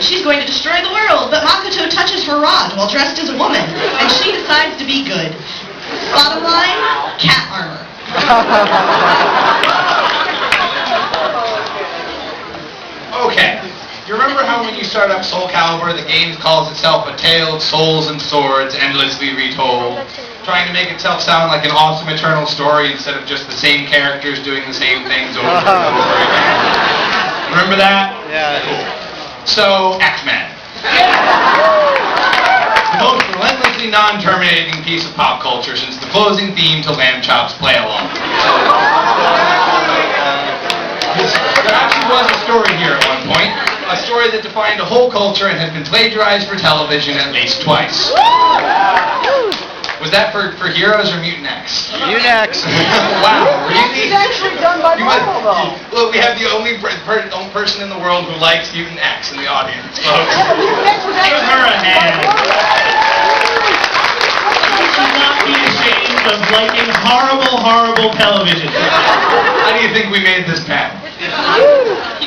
and she's going to destroy the world, but Makoto touches her rod while dressed as a woman, and she decides to be good. Bottom line, cat armor. Okay. You remember how when you start up Soul Calibur, the game calls itself a tale of souls and swords endlessly retold, trying to make itself sound like an awesome eternal story instead of just the same characters doing the same things over and over again? Remember that? Yeah. Cool. So, X-Men. The most relentlessly non-terminating piece of pop culture since the closing theme to Lamb Chop's Play Along. There actually was a story here at one point. A story that defined a whole culture and has been plagiarized for television at least twice. Was that for Heroes or Mutant X? Mutant X. Wow, really? It's actually done by Marvel, though. Well, we have the only person in the world who likes Mutant X in the audience, folks. Yeah, Mutant X was Give her a hand. You should not be ashamed of liking horrible, horrible television. How do you think we made this panel?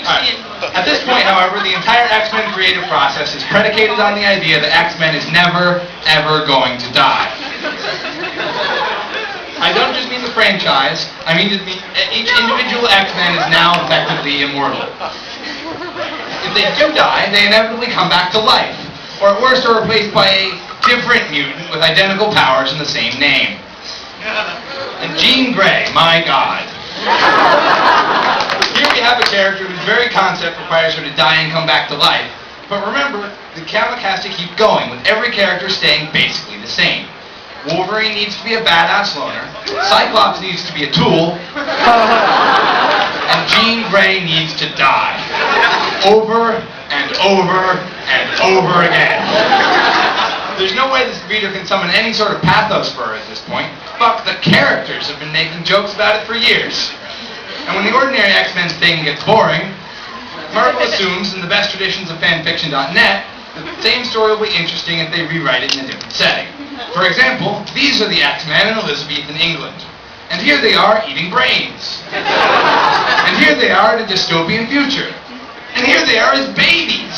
Right. At this point, however, the entire X-Men creative process is predicated on the idea that X-Men is never, ever going to die. I don't just mean the franchise, I mean each individual X-Men is now effectively immortal. If they do die, they inevitably come back to life, or at worst are replaced by a different mutant with identical powers and the same name. And Jean Grey, my God. Here we have a character whose very concept requires her to die and come back to life. But remember, the comic has to keep going, with every character staying basically the same. Wolverine needs to be a badass loner, Cyclops needs to be a tool, and Jean Grey needs to die. Over and over and over again. There's no way this reader can summon any sort of pathos for her at this point. Fuck, the characters have been making jokes about it for years. And when the ordinary X-Men thing gets boring, Marvel assumes, in the best traditions of fanfiction.net, that the same story will be interesting if they rewrite it in a different setting. For example, these are the X-Men in Elizabethan England. And here they are eating brains. And here they are in a dystopian future. And here they are as babies.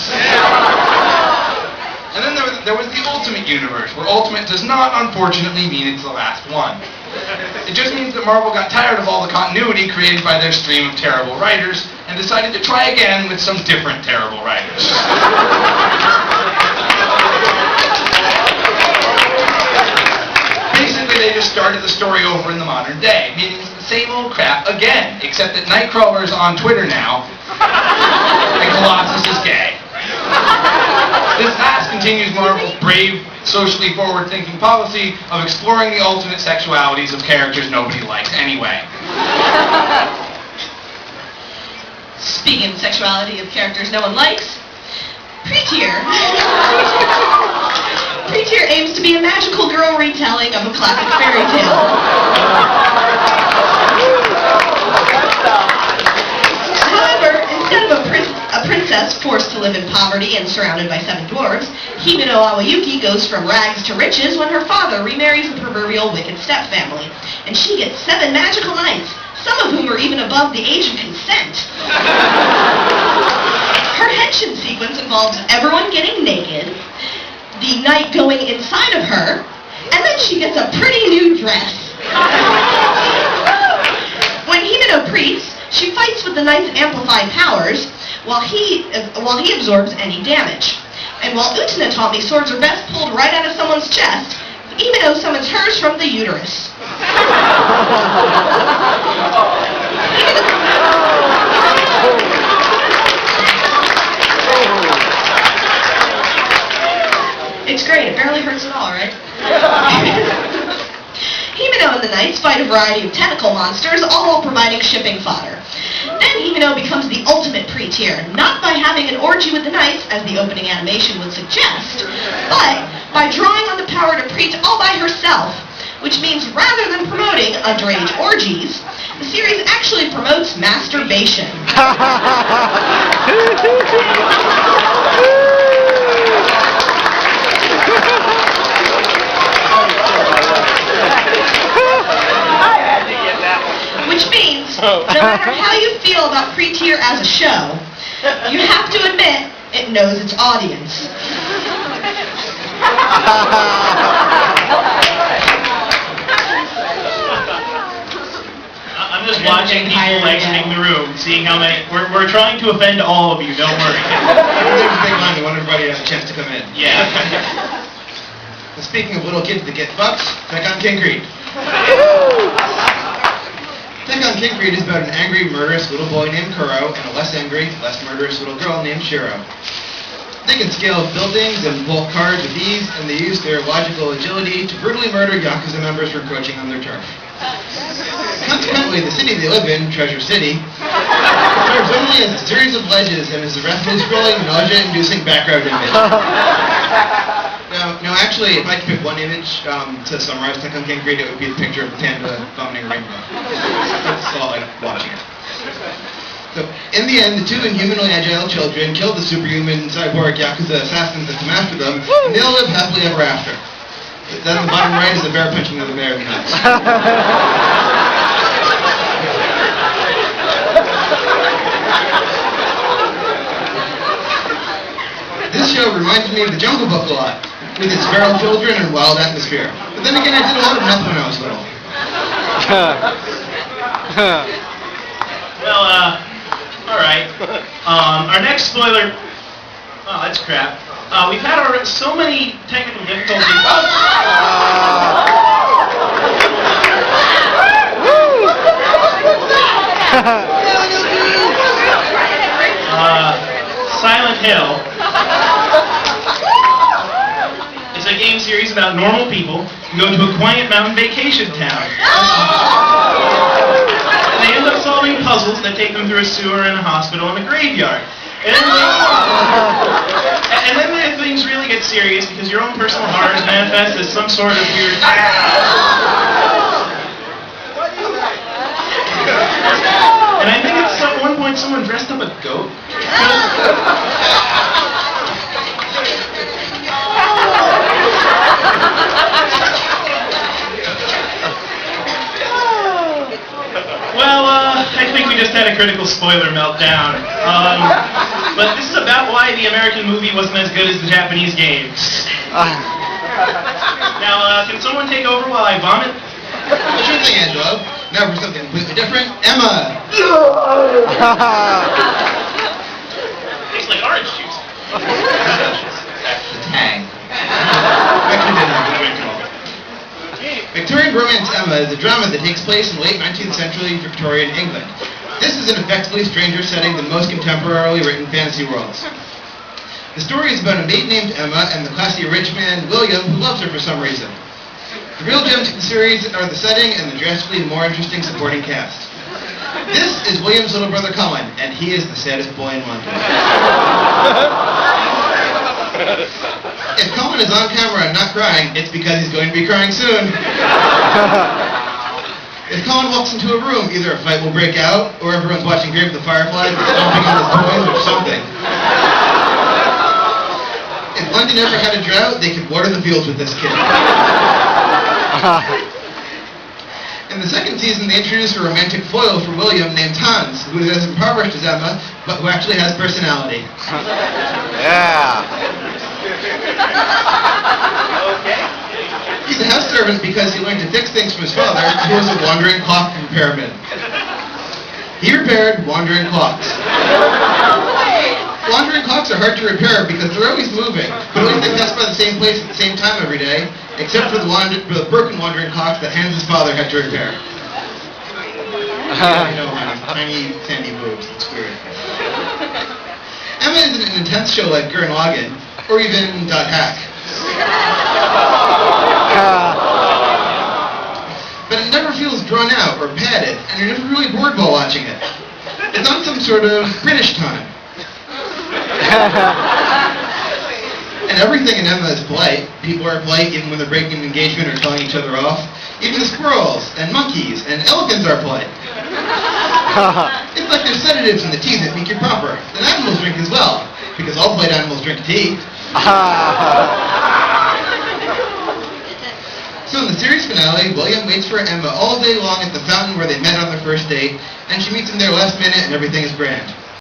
And then there was the Ultimate Universe, where Ultimate does not, unfortunately, mean it's the last one. It just means that Marvel got tired of all the continuity created by their stream of terrible writers, and decided to try again with some different terrible writers. Basically, they just started the story over in the modern day, meaning it's the same old crap again, except that Nightcrawler's on Twitter now, and Colossus is gay. This last continues Marvel's brave, socially forward-thinking policy of exploring the alternate sexualities of characters nobody likes anyway. Speaking of sexuality of characters no one likes, Pretear. Pretear aims to be a magical girl retelling of a classic fairy tale. However, instead of a princess forced to live in poverty and surrounded by 7 dwarves, Himeno Awayuki goes from rags to riches when her father remarries the proverbial wicked stepfamily, and she gets 7 magical knights, some of whom are even above the age of consent. Her henshin sequence involves everyone getting naked, the knight going inside of her, and then she gets a pretty new dress. When Himeno preys, she fights with the knight's amplified powers, while he absorbs any damage. And while Utena taught me swords are best pulled right out of someone's chest, Himeno summons hers from the uterus. It's great, it barely hurts at all, right? Himeno and the knights fight a variety of tentacle monsters, all while providing shipping fodder. Then Himeno becomes the ultimate Pretear, not by having an orgy with the knights, as the opening animation would suggest, but by drawing on the power to preach all by herself, which means rather than promoting underage orgies, the series actually promotes masturbation. Which means, no matter how you feel about Pretear as a show, you have to admit, It knows its audience. I'm just watching people exiting the room, seeing how many. We're trying to offend all of you. Don't worry. There's a big line. I want everybody to have a chance to come in. Yeah. And speaking of little kids that get fucked, Tekkonkinkreet. Tekkonkinkreet is about an angry, murderous little boy named Kuro and a less angry, less murderous little girl named Shiro. They can scale buildings and vault cars with ease, and they use their logical agility to brutally murder Yakuza members for encroaching on their turf. Consequently, the city they live in, Treasure City, serves only as a series of ledges and is a rapidly scrolling, nausea-inducing background image. No, actually, if I could pick one image to summarize Tekkonkinkreet, it would be the picture of the panda vomiting a rainbow. That's all I'm watching it. So, in the end, the two inhumanly agile children kill the superhuman cyborg Yakuza assassins that come after them, and they all live happily ever after. Then the bottom right is a bear punching the mayor in the nuts. This show reminds me of the Jungle Book a lot, with its feral children and wild atmosphere. But then again, I did a lot of meth when I was little. Well, alright. Our next spoiler... Oh, that's crap. We've had so many technical difficulties. Silent Hill is a game series about normal people who go to a quiet mountain vacation town. And they end up solving puzzles that take them through a sewer and a hospital and a graveyard. And then things really get serious because your own personal horrors manifest as some sort of weird... And I think at one point someone dressed up a goat. Well, I think we just had a critical spoiler meltdown. But this is about why the American movie wasn't as good as the Japanese game. Now, can someone take over while I vomit? Sure thing, Angelo. Now for something completely different, Emma! Tastes like orange juice. The tang. Actually didn't have to drink at all. Victorian romance Emma is a drama that takes place in late 19th century Victorian England. This is an effectively stranger setting than most contemporarily written fantasy worlds. The story is about a maid named Emma and the classy rich man, William, who loves her for some reason. The real gems of the series are the setting and the drastically more interesting supporting cast. This is William's little brother Colin, and he is the saddest boy in London. If Colin is on camera and not crying, it's because he's going to be crying soon. If Colin walks into a room, either a fight will break out, or everyone's watching Grave of the Fireflies and stomping on his toys or something. If London ever had a drought, they could water the fields with this kid. In the second season, they introduced a romantic foil for William named Hans, who is as impoverished as Emma, but who actually has personality. Yeah. He's a house servant because he learned to fix things from his father, who was a wandering clock repairman. He repaired wandering clocks. Wandering clocks are hard to repair because they're always moving, but always they pass by the same place at the same time every day, except for the broken wandering clocks that Hans' father had to repair. I know, honey. Tiny, sandy boobs. It's weird. Emma isn't an intense show like Gurren Lagann, or even .hack. But it never feels drawn out or padded, and you're never really bored while watching it. It's on some sort of British time. And everything in Emma is polite. People are polite even when they're breaking engagement or telling each other off. Even the squirrels and monkeys and elephants are polite. It's like there's sedatives in the tea that make you proper. And animals drink as well, because all polite animals drink tea. So in the series finale, William waits for Emma all day long at the fountain where they met on their first date, and she meets him there last minute and everything is grand.